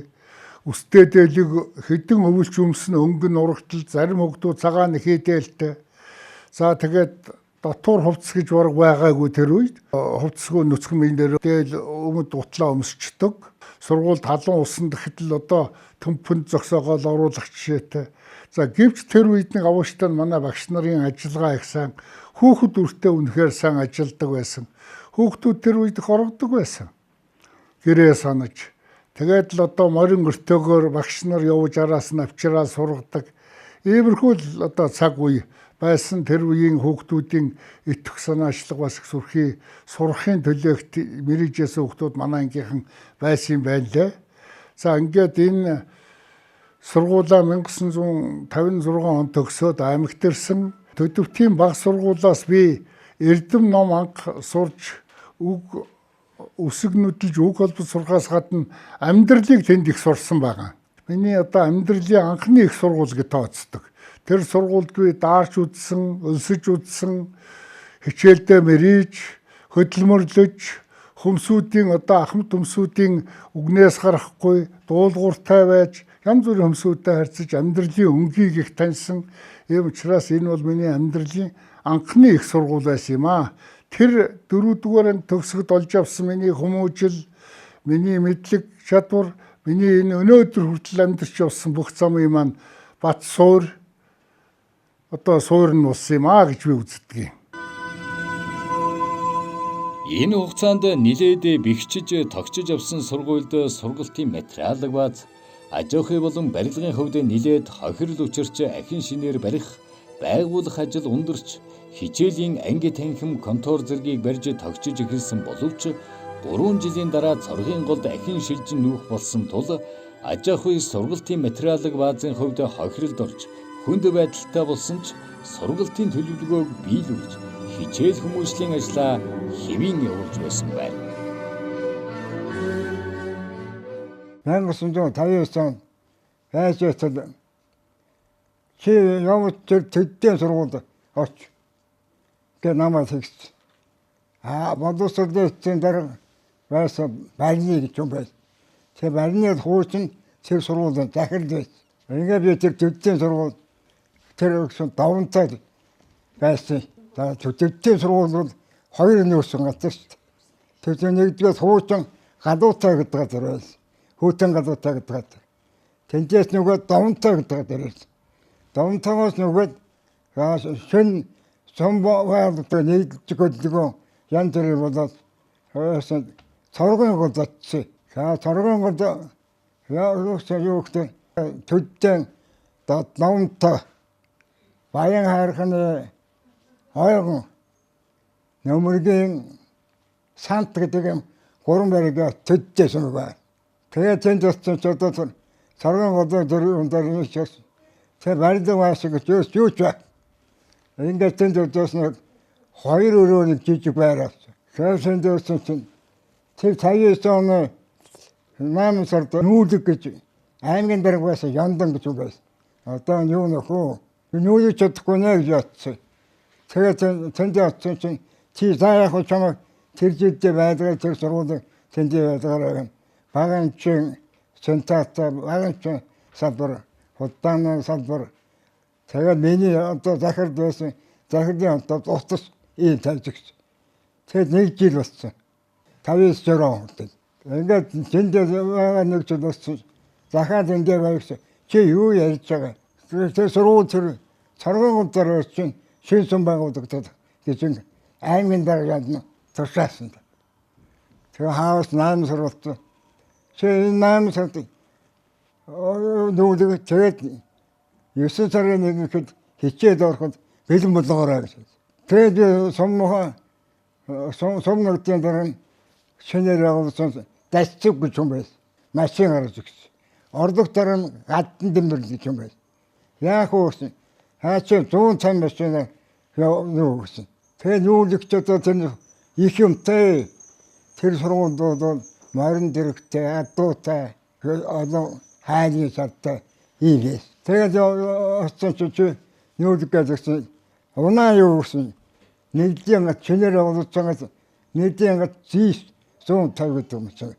өстэй дээлийг хэдэн өвөлч өмснө өнгөн урагтал зарим хүмүүс цагаан хийдээлтэй. За тэгээд дотор хувцс гэж бараг байгаагүй тэр үед хувцсгүй нүцгэн биен дээр дээл өмд утлаа өмсчдөг. Сургуульд халуун усан гэхэд л одоо төмпөнд зогсоогоол оруулах жишээтэй. За гэвч тэр үед нэг авууштай манай багш нарын ажиллагаа их сайн хүүхэд үртэй үнэхээр сайн ажилладаг байсан. Хүүхдүүд тэр үед их орогддог байсан. Гэрээ санаж. Тэгээд л одоо морин өртөөгөөр багш нар явж араас нь авчираа сургадаг. Иймэрхүү л одоо цаг үе байсан тэр үеийн хүүхдүүдийн итгэх санаачлага бас их сурахын төлөөхт мэрэгжээс хүүхдүүд манай ангийнхан байсан юм байна лээ. За ингээд энэ сургуулаа 1956 онд төгсөөд аймагт ирсэн. Төдөвтийн баг сургуулаас би эрдэм ном анх сурж үг үсэг нүдэлж үг холбож сурахаас гадна амьдралыг тэнд их сурсан байгаа. Миний одоо амьдралын анхны их сургууль гэж тооцдог. Тэр сургуульд би даарч үзсэн, өлсөж үзсэн, хичээлдээ мэрийж, хөдөлмөрлөж, хүмсүүдийн одоо ахмад хүмсүүдийн үгнээс гарахгүй, дуулууртай байж, янз бүрийн хүмсүүдтэй харьцаж амьдралын өнгийг их таньсан. Ийм учраас энэ бол миний амьдралын анхны их сургууль байсан юм аа. Тэр 4-р анги төгсгöd олж авсан миний хүмүүжил, миний мэдлэг чадвар, миний энэ өнөөдөр хүртэл амьдарч явсан бүх замын маань бат суур одоо суур нь болсон юм аа гэж би үздэг юм. Энэ хугацаанд нилээд бэхжиж тогтчиж авсан сургуульд сургалтын материалыг баз аж ахуй болон барилгын хувьд нилээд хохирол учирч ахин шинээр барих, байгуулах ажил өндөрч хичээлийн анги танхим контор зэргийг барьж тогтчиж эхэлсэн боловч 3 жилийн дараа цоргийн голд ахин шилжин нүүх болсон тул аж ахуй сургалтын материалыг баазын хувьд хохиролд орж хүнд байдалтай болсон ч сургалтын төлөвлөгөөг биелүүлж хичээл хүмүүжлийн ажлаа хэвийн явуулж байсан байна. 1959 онд байж байцад чи явж төддөө сургуульд оч гэ намайг тэгс. Боловсролын дараа байсан барьны гэж юм байна. Тэр барьны хуучин тэр сургуульд захирал байсан. Ингээ би тэр төддөө сургууль тэр өгсөн давнтай байсан. За төддөө сургууль бол 2 нөөсөн газар шүү дээ. Тэр нэгдүгээр хуучин гадуутай гэдэг газар байсан. Хүүтэн гадуутай гэдэг газар. Тэнцээс нөгөө давнтай гэдэг газар байсан. Давнтайгаас нөгөө шин сомбоогоо нийлж өгдөг янз бүрийн болоод цоргын гол очив. За цоргын гол юу гэдэг төддөө давнтай баян хайрханы ойгон нөмөргийн сант гэдэг юм 3 бариг төддөө юм байна. Тэгээд тэнд очиж одоо цоргын голоо дөрөв чаас тэр барьдаг байсан гэж юу ч бай. Ингээд тэнд очиж 2 өрөөний жижиг байр авсан. Тэрсэн дэвсэн чинь тэр 59 оны 8 сард нүүлэг гэж аймгийн дарга байсан яндан гэж байсан. Одоо юу нөхөө нүүлж чадахгүй нэ гэж бодсон. Тэгээд тэнд очиж чинь чи заяах чамайг тэр жилдээ байдаг тэр сургуулийн тэнд байдаг баганчин центата баганчин салбар худдааны салбар тэгээд миний одоо захирал байсан захирлын одоо утас ийм тавьж өгч. Тэгээд 1 жил болсон. 56 он. Ингээд тэндээ байгаа нэг жил болсон. Захаад эндээ байсан. Чи юу ярьж байгаа? Тэр сургууль тэр цоргон дээр чинь шин сум байгуулагдаад гэж аймгийн даргад туршаасан. Тэр хаус 8 сургууль. Чи 8 сард нүүлэг тэгээд 9 сарын 1-нд хичээд ороход бэлэн болгоорой гэж. Тэгээд сумнуудын дараа шинээр явуулсан дасцэг гэж юм байсан. Машин гаргаж өгсөн. Орлог дараа нь гадны дэмбэр гэж юм байсан. Яах вэ? Хаач 150 машин юу гэсэн. Тэгээд нүүлэгч одоо тэр их юмтай тэр сургуульд бол морин дэрэгтэй, адуутай, одоо хайрын сартай ийм юм. Тэгээд очсон чи нүүлэг гэсэн унаа юу гэсэн. Нэгдлийн чинээр олцсон нэгдлийн зис 150 гэдэг юм чинь.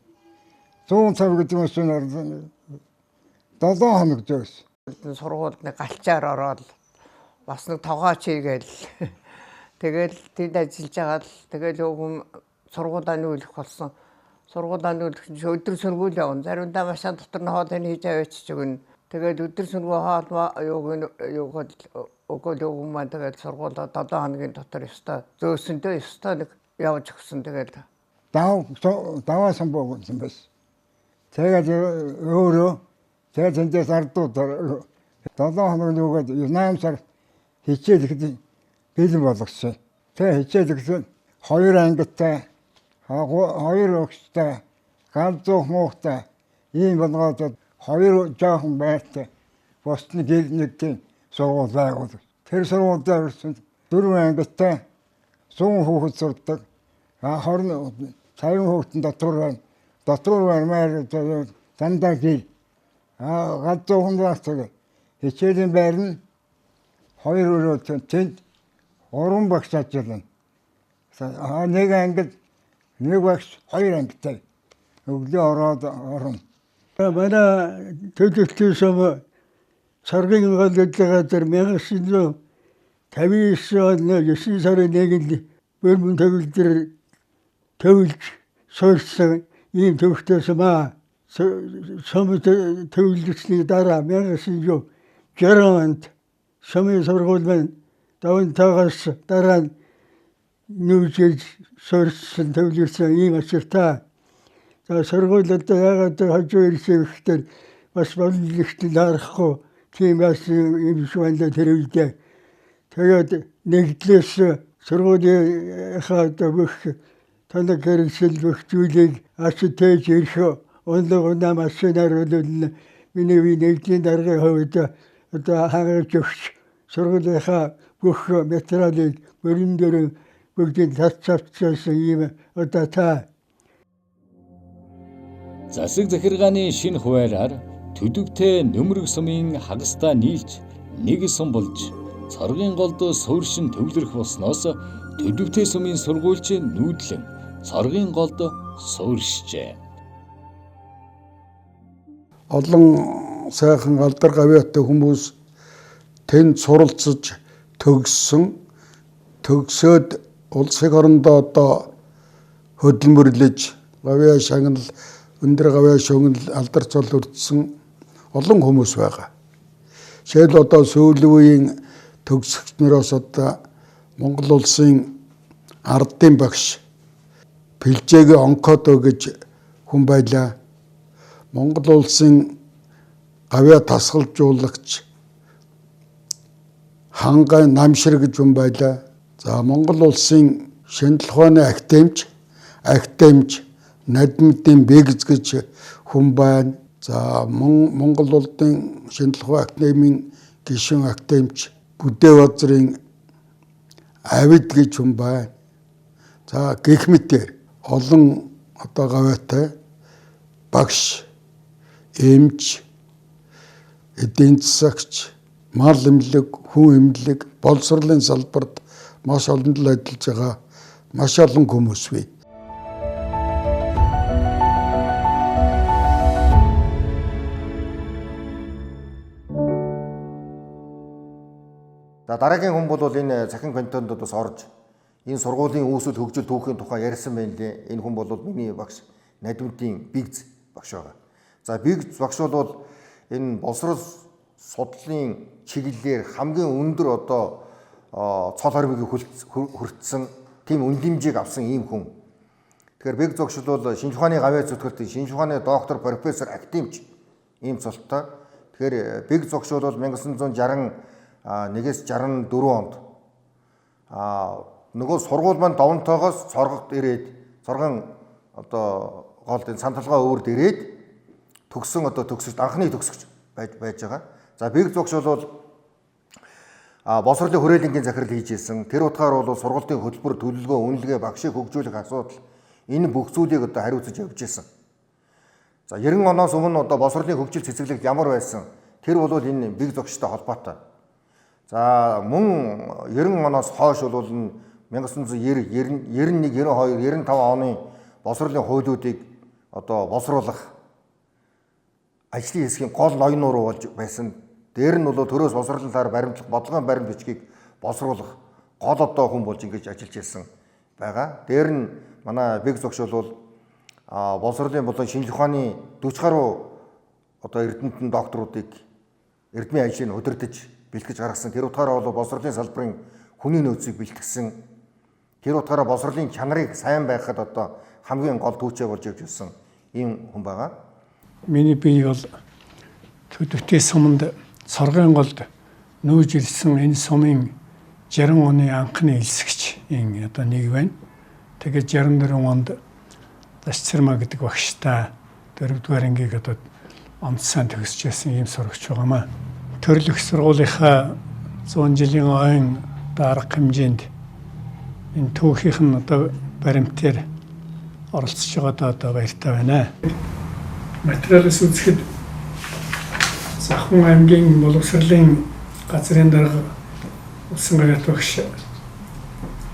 150 гэдэг нь 7 хоног зөөс. Сургуульд нэг галчаар ороод бас нэг тогооч хийгээл тэгэл тэнд ажиллаж байгаа л тэгэл юм сургуулаа нүүлэх болсон. Сургуулаа нүүлэх өдөр сургууль явна. Заримдаа машин дотор нь хоолыг хийж аваач өгнө. Тэгээд өдөр сургууль хоол юугаад өгөөл юмаа тэгээд сургуулаа 7 хоногийн дотор ёстой зөөсөндөө ёстой нэг явж өгсөн. Тэгээд даваасан богдсон байсан. Тэгээд өөрөө тэгээд тэндээс ардууд 7 хоног нүгэд 8 сар хичээл ихэд бэлэн болгосон. Тэгээд хичээл ихэд 2 ангитай 2 өгстэй ганцхан муухтай ийм болгоод 2 жоохон байртай босны гэр нэг тийм сургууль байгуулав. Тэр сургууль дээр 4 ангитай 100 хүүхэд сурдаг. 50 хүүхдэн дотор байна. Дотор байна дандаа гэр. Ганцхан байртай хичээлийн байр нь 2 өрөө тэнд 3 багш ажиллана. Нэг ангид нэг багш 2 ангитай өглөө ороод орно. Манай төлөвлөлтийн сум цоргын гол ажиллагаа дээр 1959 оны 9 сарын 1-нд бэлэн төвлөлдөр төвлөж суурьсан ийм төвхтэй сумаа. Сум төвлөлсний дараа 1960 онд сумын сургууль маань давнтайгаас дараа нүүжиж суурьсан төвлөрсөн ийм ашигтай. За сургууль одоо яагаад хожуу ирсэн гэхээр бас боловсролтой харахгүй тийм байсан юм шиг байна тэр үедээ. Тэгээд нэгдлээс сургуулийн бүх танаг хэрэгсэл бүх зүйлийг ашигтайж ирэх онлог машинаар бол миний нэгдлийн даргын хувьд одоо хаагч өгч сургуулийнхаа бүх материалыг мөрөн дээр бүгдийг тавьчихсан ийм одоо та Засаг захиргааны шинэ хуулиар төдөвтэй нөмрөг сумын хагастай нийлж нэг сум болж цоргийн голд суурьшин төвлөрөх болсноос төдөвтэй сумын сургуульч нүүдлэн цоргийн голд суурьшжээ. Олон сайхан алдар гавьяатай хүмүүс тэнд суралцж төгсөөд улсын орондоо одоо хөдөлмөрлөж гавьяа шагнал өндөр гавьяа шагнал алдар цол өртсөн олон хүмүүс байгаа. Жишээл одоо сүүлийн үеийн төгсөгчнөөс одоо Монгол улсын ардын багш Пилжээг онкодо гэж хүн байлаа. Монгол улсын гавьяа тасгалжуулагч Хангай Намшир гэж хүн байлаа. За Монгол улсын шинжлэх ухааны академич Надмидын Бэгз гэж хүн байна. За Монгол улсын шинжлэх ухааны академийн гишүүн академич Бүдээбазрын Авид гэж хүн байна. За гэх мэтээр олон одоо гавьяатай багш, эмч, эдийн засагч, мал эмнэлэг, хүн эмнэлэг, боловсролын салбарт маш олон жил ажиллаж байгаа маш олон хүмүүс бий. За дараагийн хүн бол энэ цахим кантонд бас орж энэ сургуулийн үүсэл хөгжил түүхийн тухай ярьсан байна лээ. Энэ хүн бол миний багш Надмидын Бэгз багш байгаа. За Бэгз багш бол энэ боловсрол судлалын чиглэлээр хамгийн өндөр одоо цол хорвигийг хүртсэн тийм үндимжийг авсан ийм хүн. Тэгэхээр Бэгз багш бол шинжлэх ухааны гавьяа зүтгэлтийн шинжлэх ухааны доктор, профессор, академич ийм цолтой. Тэгэхээр Бэгз багш бол 1961-ээс 64 онд нөгөө сургууль маань Довонтойгоос Цоргогт ирээд Цоргон одоо гол энэ Санталгаа өвөрд ирээд төгсөн одоо төгсөгч анхны төгсөгч байж байгаа. За Бэгз багш бол боловсролын хүрээлэнгийн захирал хийж ирсэн. Тэр утгаар бол сургуулийн хөтөлбөр төлөвлөгөө үнэлгээ багшийг хөгжүүлэх асуудал энэ бүх зүйлийг одоо хариуцаж явж ирсэн. За 90 оноос өмнө одоо боловсролын хөгжил цэцэглэгт ямар байсан? Тэр бол энэ Бэгз багштай холбоотой. За мөн 90 оноос хойш бол 1990, 91, 92, 95 оны боловсролын хуулиудыг одоо боловсруулах ажлын хэсгийн гол ноёноор болж байсан. Дээр нь бол төрөөс боловсролын талаар баримтлах, бодлогын баримт бичгийг боловсруулах гол одоо хүн болж ингэж ажиллаж ирсэн байгаа. Дээр нь манай Бэгз багш бол боловсролын болон шинжлэх ухааны 40 гаруй одоо эрдэмтэн докторуудыг эрдмийн ажлыг удирдах бэлтгэж гаргасан. Тэр утгаараа бол боловсролын салбарын хүний нөөцийг бэлтгэсэн. Тэр утгаараа боловсролын чанарыг сайн байхад одоо хамгийн гол түүчээ болж явж ирсэн ийм хүн байгаа. Миний бие бол төдөвтэй суманд цоргын голд нүүж ирсэн энэ сумын 60 оны анхны элсэгч энэ одоо нэг байна. Тэгээд 64 онд Дашцэрмаа гэдэг багштай 4-р ангийг одоо онцгой төгсөжсэн ийм сурагч байгаамаа. Төрлөх сургуулийнхаа 100 жилийн ойн дарга хэмжээнд энэ түүхийнх нь одоо баримтаар оролцож байгаадаа одоо баяртай байна. Материалс үзэхэд Сахун аймгийн боловсролын газрын дарга улсын гавьяат багш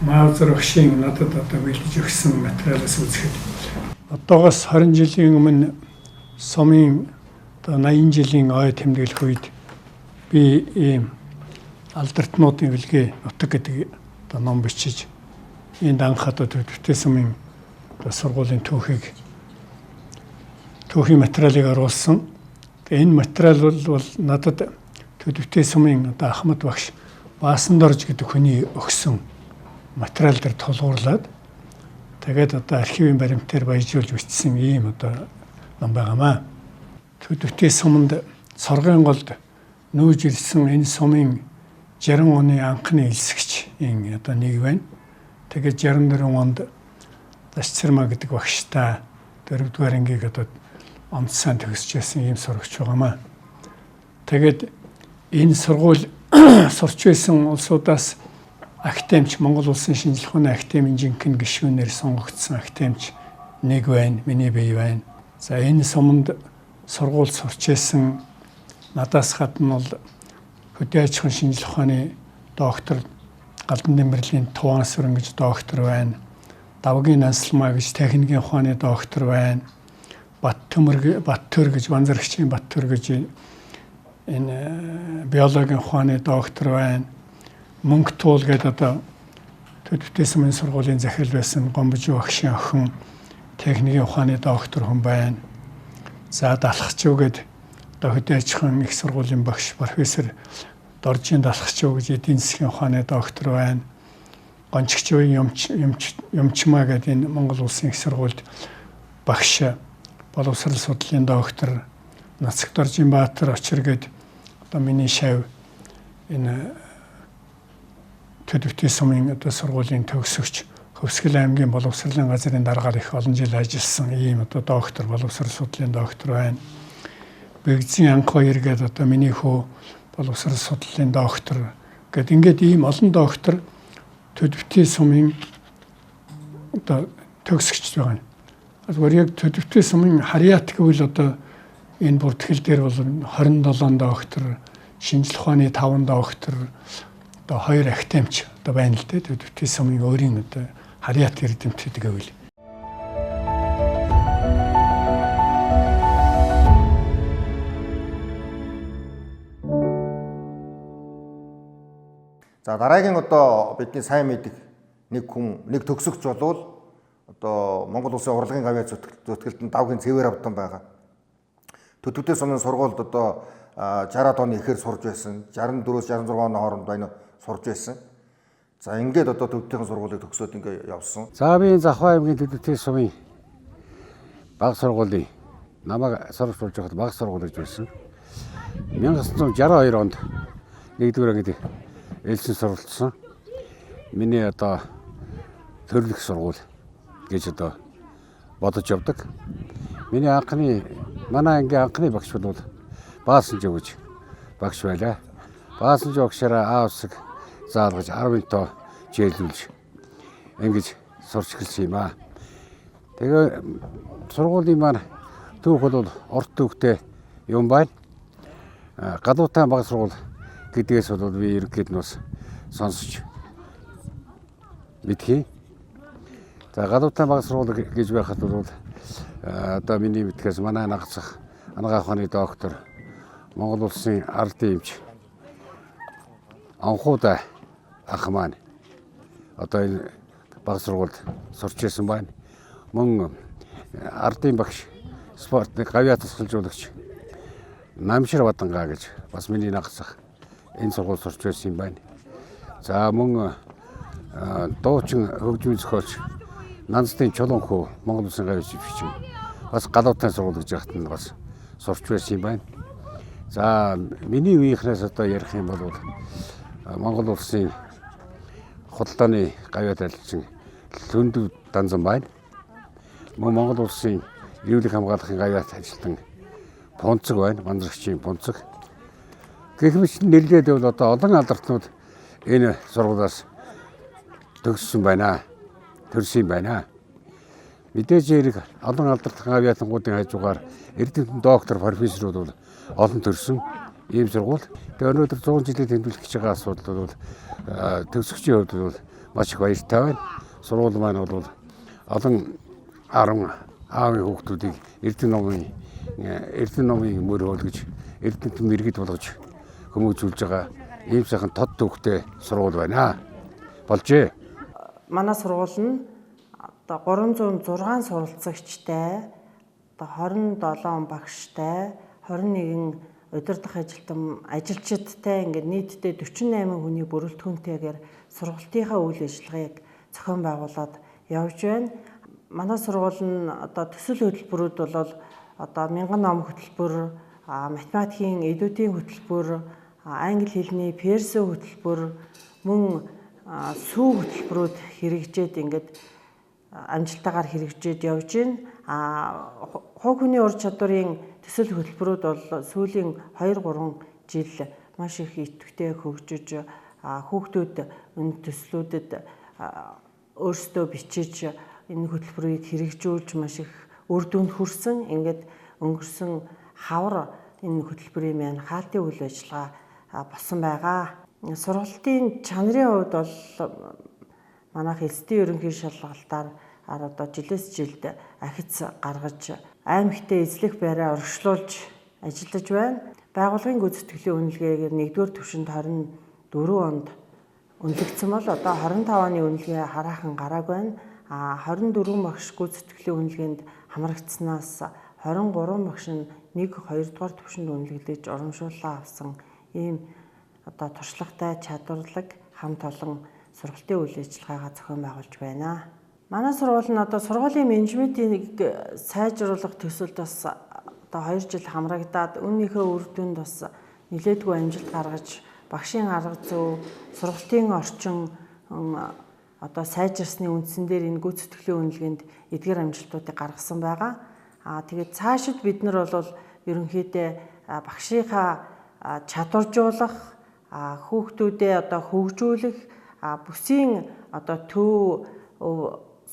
Маазар багшийн надад одоо бэлдэж өгсөн материалс үзэхэд одоогоос 20 жилийн өмнө сумын одоо 80 жилийн ой тэмдэглэх үед би ийм алдартнуудын үлгээ нутаг гэдэг одоо ном бичиж энд анх одоо төдөвтэй сумын одоо сургуулийн түүхийн материалыг оруулсан. Энэ материал бол надад төдөвтэй сумын одоо Ахмад багш Баасандорж гэдэг хүний өгсөн материал дээр тулгуурлаад тэгээд одоо архивын баримтаар баяжуулж бичсэн ийм одоо ном байгаамаа. Төдөвтэй суманд цоргын голд нүүж ирсэн энэ сумын 60 оны анхны элсэгч энэ одоо нэг байна. Тэгээд 64 онд Дашцэрмаа гэдэг багштай 4-р ангийг одоо онцгой төгсөжсэн ийм сурагч байгаамаа. Тэгээд энэ сургууль сурч байсан улсуудаас академич Монгол улсын шинжлэх ухааны академийн жинхэнэ гишүүнээр сонгогдсон академич нэг байна, миний бие байна. За энэ суманд сургууль сурч байсан надаас гадна бол хөдөө аж ахуйн шинжлэх ухааны доктор, Галдан Дэмбэрлийн Туван Сүрэн гэж доктор байна. Давгийн Нансалмаа гэж техникийн ухааны доктор байна. Баттөр гэж Банзарагчийн Баттөр гэж энэ биологийн ухааны доктор байна. Мөнгө туул гэдэг одоо Төдөвтэй сумын сургуулийн захирал байсан Гомбожуу багшийн охин техникийн ухааны доктор хүн байна. За Далхачуу гэдэг одоо хөдөө аж ахуйн их сургуулийн багш профессор Доржийн Далхачуу гэж эдийн засгийн ухааны доктор байна. Гончигчуугийн Юмчмаа гэдэг энэ Монгол улсын их сургуульд багш боловсрол судлалын доктор, Нацаг Доржийн Баатар Очир гэдэг одоо миний шав энэ Төдөвтэй сумын одоо сургуулийн төгсөгч, Хөвсгөл аймгийн боловсролын газрын даргаар их олон жил ажилласан ийм одоо доктор, боловсрол судлалын доктор байна. Бэгзийн Анх хоёр гэдэг одоо миний хүү боловсрол судлалын доктор гэдэг ингээд ийм олон доктор Төдөвтэй сумын одоо төгсөгч байгаа. Яг Төдөвтэй сумын Харьяат гэвэл одоо энэ бүртгэл дээр бол 27 доктор, шинжлэх ухааны 5 доктор, одоо 2 академич одоо байна л дээ. Төдөвтэй сумын өөрийн одоо Харьяат эрдэмтэд гэвэл. За дараагийн одоо бидний сайн мэдих нэг хүн, нэг төгсөгч болвол одоо Монгол улсын урлагийн гавьяа зүтгэлтэнд давгийн цэвэр авдан байгаа. Төдөвтэй сумын сургуульд одоо 60-аад оны ихэр сурж байсан, 64-66 оны хооронд байна сурж байсан. За ингээд одоо Төдөвтийн сургуулийг төгсөөд ингээд явсан. За би Завхаа аймгийн Төдөвтийн сумын бага сургуулийн намайг сурч байхад бага сургууль гэж байсан. 1962 онд 1-р ангид элсэн суралцсан. Миний одоо төрлөх сургууль гэж одоо бодож явдаг. Миний манай ангийн анхны багш бол Баасанжи гэж багш байлаа. Баасанжи багшаараа А усаг заалгаж 10 тоо жийлүүлж ингэж сурч эхэлсэн юм аа. Тэгээ сургуулийн маань түүх бол урт түүхтэй юм байна. Гадуутай бага сургууль гэдгээс бол би ерөнхийд нь бас сонсож мэдхий. За гадуутай бага сургууль гэж байхад бол одоо миний мэдхээс манай нагцах анагаах ухааны доктор, Монгол улсын ардын эмч Анхуда ах маань одоо энэ бага сургуульд сурч ирсэн байна. Мөн ардын багш, спортын гавьяа тусгалжуулагч Намшир Бадангаа гэж бас миний нагцах энэ сургууль сурч байсан юм байна. За мөн дуучин хөгжмийн зохиолч Нанцдын Чулуунхүү Монгол улсын гавьяа бичвч бас гадуутай сургууль гэж яхад нь бас сурч байсан юм байна. За миний үеийнхнээс одоо ярих юм бол Монгол улсын худалдааны гавьяа тайлбарчин Лөндөв Данзан байна. Мөн Монгол улсын эрүүл хамгаалахын гавьяат ажилтан Пунцэг байна, Банзарагчийн Пунцэг. Гэх мэт нэрлээд бол одоо олон алдарчнууд энэ сургуулиас төгссөн байна. Төрсөн байна. Мэдээж хэрэг олон алдартай гавьяатангуудын хажуугаар эрдэмтэн доктор, профессорууд бол олон төрсөн ийм сургууль. Тэгээ өнөөдөр 100 жилийн тэмдэглэх гэж байгаа асуудал бол төгсөгчийн хувьд бол маш их баяртай байна. Сургууль маань бол олон 10 аавын хүүхдүүдийг Эрдэнэ номын мөр хөөлгөж, эрдэмтэн мэргэд болгож хүмүүжүүлж байгаа ийм сайхан тод төвхтэй сургууль байна. Болжээ. Манай сургууль нь одоо 306 суралцагчтай, одоо 27 багштай, 21 удирдах ажилчидтай ингээд нийтдээ 48 хүний бүрэлдэхүүнтэйгээр сургалтынхаа үйл ажиллагааг зохион байгуулад явж байна. Манай сургууль нь одоо төсөл хөтөлбөрүүд бол одоо мянган ном хөтөлбөр, математикийн эдүүдийн хөтөлбөр, англи хэлний персо хөтөлбөр, мөн сүү хөтөлбөрүүд хэрэгжээд ингээд амжилтаагаар хэрэгжээд явж байна. Хувь хүний ур чадварын төсөл хөтөлбөрүүд бол сүүлийн 2-3 жил маш их идэвхтэй хөгжиж хүүхдүүд энэ төслүүдэд өөрсдөө бичиж энэ хөтөлбөрийг хэрэгжүүлж маш их үр дүнд хүрсэн. Ингээд өнгөрсөн хавар энэ хөтөлбөрийн маань хаалтын үйл ажиллагаа болсон байгаа. Сургалтын чанарын хувьд бол манайх эсдийн ерөнхий шалгалтаар одоо жилээс жилд ахиц гаргаж аймагтээ эзлэх байраа оршуулж ажиллаж байна. Байгууллагын гүйцэтгэлийн үнэлгээгээр 1-р түвшинд 24 онд үнэлэгдсэн бол одоо 25 оны үнэлгээ хараахан гарааг байна. 24 багш гүйцэтгэлийн үнэлгээнд хамрагдсанаас 23 багш нь 1-2 дугаар түвшинд үнэлэгдэж урамшууллаа авсан ийм одоо туршлагатай чадварлаг хамт олон сургалтын үйл ажиллагаагаа зохион байгуулж байна. Манай сургууль нь одоо сургуулийн менежментийг сайжруулах төсөлд бас одоо 2 жил хамрагдаад үүнийхээ үр дүнд бас нэлээдгүй амжилт гаргаж багшийн арга зүй, сургалтын орчин одоо сайжирсны үндсэн дээр энэ гүйцэтгэлийн үнэлгээнд эдгээр амжилтуудыг гаргасан байгаа. Тэгээд цаашид бид нар бол ерөнхийдөө багшийнхаа чадваржуулах, хүүхдүүдээ одоо хөгжүүлэх, бүсийн одоо төв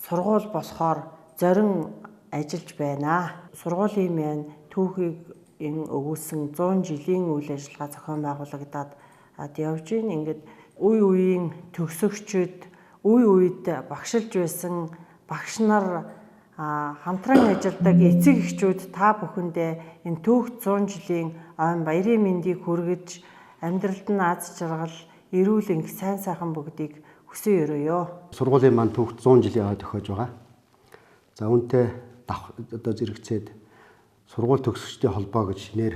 сургууль болохоор зорин ажиллаж байна. Сургуулийн маань түүхийг өгүүлсэн 100 жилийн үйл ажиллагаа зохион байгуулагдаад явж байна. Ингээд үе үеийн төгсөгчид, үе үед багшилж байсан багш нар хамтран ажилладаг эцэг эхчүүд та бүхэндээ энэ түүх 100 жилийн ойн баярын мэндийг хүргэж амьдралд нь аз жаргал, эрүүл энх, сайн сайхан бүгдийг хүсэн өрөөё. Сургуулийн маань түүх 100 жилийн ой тохиож байгаа. За үүнтэй одоо зэрэгцээд сургууль төгсөгчдийн холбоо гэж нэр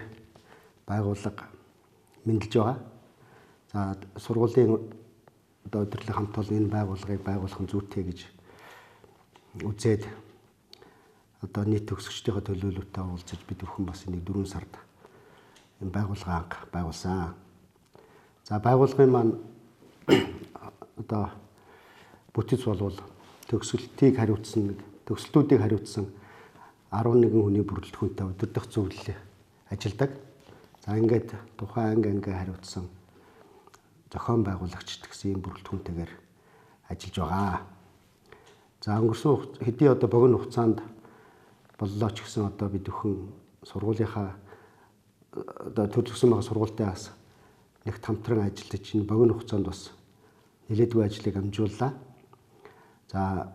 байгууллага мэндэлж байгаа. За сургуулийн одоо удирдлага хамт олон энэ байгууллагыг байгуулах нь зүйтэй гэж үзээд одоо нийт төгсөгчдийнхээ төлөөлөлтөд уулзаж бид бүхэн бас энийг 4 сард энэ байгууллага анх байгуулсан. За байгууллагын маань одоо бүтэц болвол төгсөлтүүдийг хариуцсан 11 хүний бүрэлдэхүүнтэй удирдах зөвлөл ажилладаг. За ингээд тухайн анги хариуцсан зохион байгуулагчд гэсэн ийм бүрэлдэхүүнтэйгээр ажиллаж байгаа. За өнгөрсөн хэдийн одоо богино хугацаанд боллоо ч гэсэн одоо бид бүхэн сургуулийнхаа одоо төлөвлөсөн байгаа сургуультай бас нэгт хамтран ажиллаж энэ богино хугацаанд бас нэлээдгүй ажлыг амжууллаа. За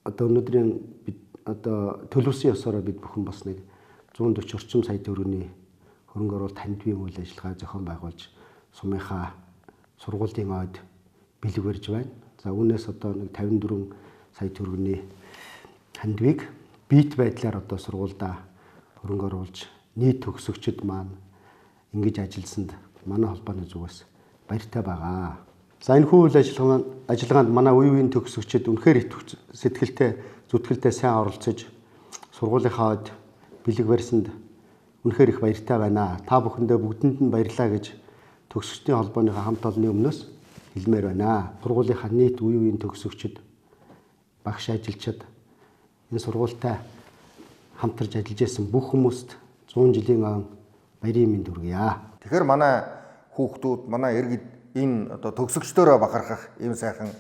одоо өнөөдрийн бид одоо төлөвлөсөн ёсоор бид бүхэн бас нэг 140 орчим сая төгрөгийн хөрөнгө оруулалт хандвийн үйл ажиллагаа зохион байгуулж сумынхаа сургуулийн ойд бэлэг барьж байна. За үүнээс одоо нэг 54 сая төгрөгийн хандвийг бит байдлаар одоо сургуульдаа хөрөнгө оруулж нийт төгсөгчд маань ингэж ажилласанд манай холбооны зүгээс баяртай байгаа. За энэ үйл ажиллагаанд манай үе үеийн төгсөгчд үнэхээр сэтгэлтэй, зүтгэлтэй сайн оролцож сургуулийнхаа ойд бэлэг барьсанд үнэхээр их баяртай байна. Та бүхэндээ бүгдэнд нь баярлалаа гэж төгсөгчдийн холбооныхаа хамт олонны өмнөөс хэлмээр байна. Сургуулийнхаа нийт үе үеийн төгсөгчд, багш ажилчид энэ сургуультай хамтарч ажиллаж байсан бүх хүмүүст 100 жилийн ойн баярын мэнд хүргье. Тэгэхээр манай хүүхдүүд, манай иргэд энэ одоо төгсөгчдөөрөө бахархах ийм сайхан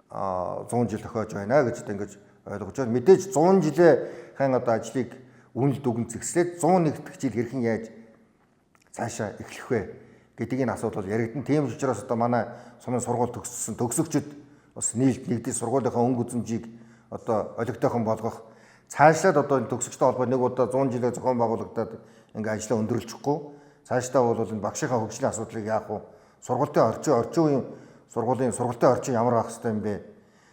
100 жил тохиож байна гэж ингэж ойлгож байна. Мэдээж 100 жилийн одоо ажлыг үнэлд үгэн зэгслээд 101 дэх жил хэрхэн яаж цаашаа эхлэх вэ гэдгийг энэ асуудал яригдана. Тийм учраас одоо манай сумын сургууль төгссөн төгсөгчд бас нэгдээ сургуулийнхаа өнгө үзэмжийг одоо олигтойхон болгох, цаашлаад одоо энэ төгсөгчтэй холбоо нэг удаа 100 жилээр зохион байгуулагдаад ингээ ажлаа өндөрлөхгүй цаашдаа бол энэ багшийнхаа хөгжлийн асуудлыг яах вэ? Сургуулийн орчин үеийн сургуулийн сургалтын орчин ямар байх хэвтэй юм бэ?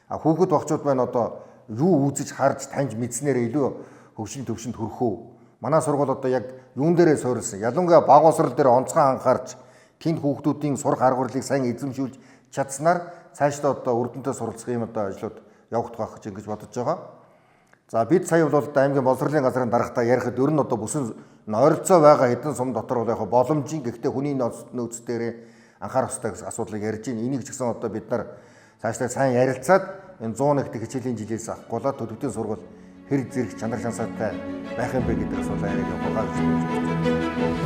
Хүүхэд багчууд байна одоо юу үзэж харж таньж мэдснээр илүү хөгжлийн төвшөнд хүрэх үү? Манай сургууль одоо яг юун дээрээ суурилсан. Ялангуяа баг боловсрол дээр онцгой анхаарч тэнд хүүхдүүдийн сурах арга барилыг сайн эзэмшүүлж чадсанаар цаашдаа одоо үр дүнтэй суралцах юм одоо ажлууд явагдах байх гэж ингэж бодож байгаа. За бид сая бол аймгийн боловсролын газрын дарагтаа ярихад ер нь одоо бүсэн ойролцоо байгаа хэдэн сум дотор бол яг боломжийн гэхдээ хүний нөөц дээр анхаарах хэрэгтэй гэсэн асуудлыг ярьж байна. Энийг ч гэсэн одоо бид нар цаашдаа сайн ярилцаад энэ 101 дэх хичээлийн жилээс авахгүйла төлөвлөлтийн сургууль хэр зэрэг чанар шансаатай байх юм бэ гэдэг асуулаа яриад явах гэж байна.